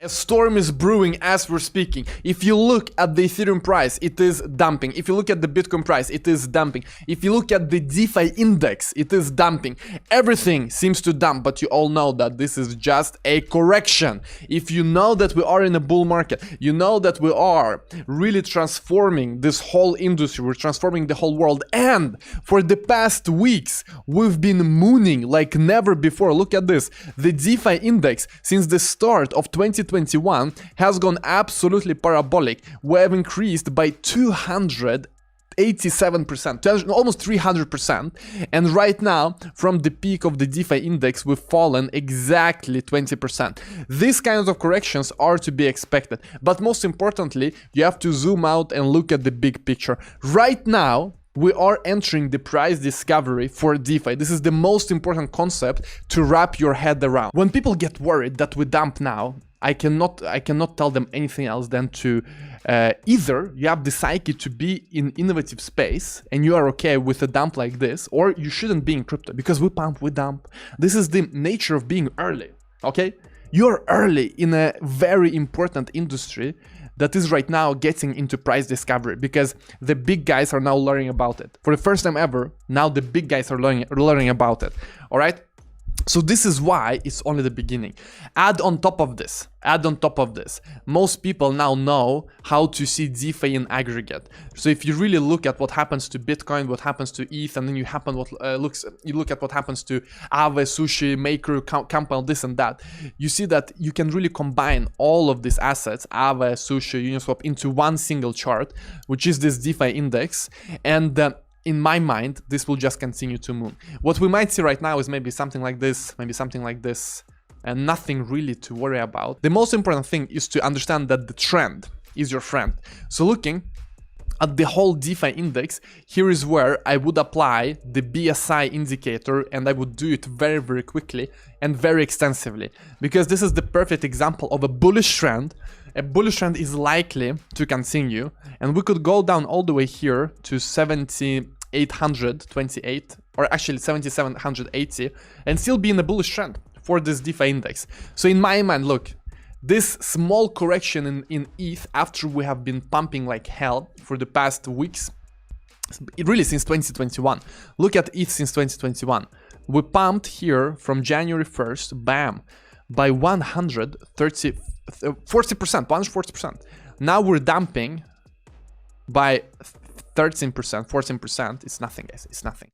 A storm is brewing as we're speaking. If you look at the Ethereum price, it is dumping. If you look at the Bitcoin price, it is dumping. If you look at the DeFi index, it is dumping. Everything seems to dump, but you all know that this is just a correction. If you know that we are in a bull market, you know that we are really transforming this whole industry, we're transforming the whole world, and for the past weeks, we've been mooning like never before. Look at this. The DeFi index, since the start of 2021 has gone absolutely parabolic. We have increased by 287%, almost 300%, and right now from the peak of the DeFi index we've fallen exactly 20%. These kinds of corrections are to be expected, but most importantly you have to zoom out and look at the big picture. Right now we are entering the price discovery for DeFi. This is the most important concept to wrap your head around. When people get worried that we dump now, I cannot tell them anything else than to either you have the psyche to be in innovative space and you are okay with a dump like this, or you shouldn't be in crypto because we pump, we dump. This is the nature of being early, okay? You're early in a very important industry that is right now getting into price discovery because the big guys are now learning about it. For the first time ever, now the big guys are learning about it, all right? So this is why it's only the beginning. Add on top of this, most people now know how to see DeFi in aggregate. So if you really look at what happens to Bitcoin, what happens to ETH, and then you look at what happens to Aave, Sushi, Maker, Compound, this and that, you see that you can really combine all of these assets, Aave, Sushi, Uniswap, into one single chart, which is this DeFi index, and in my mind, this will just continue to move. What we might see right now is maybe something like this, and nothing really to worry about. The most important thing is to understand that the trend is your friend. So looking at the whole DeFi index, here is where I would apply the BSI indicator, and I would do it very, very quickly and very extensively, because this is the perfect example of a bullish trend. A bullish trend is likely to continue, and we could go down all the way here to 7,828, or actually 7,780, and still be in a bullish trend for this DeFi index. So in my mind, look, this small correction in ETH after we have been pumping like hell for the past weeks, really since 2021. Look at ETH since 2021. We pumped here from January 1st, bam, by 140%. Now we're dumping by 13%, 14%. It's nothing, guys, it's nothing.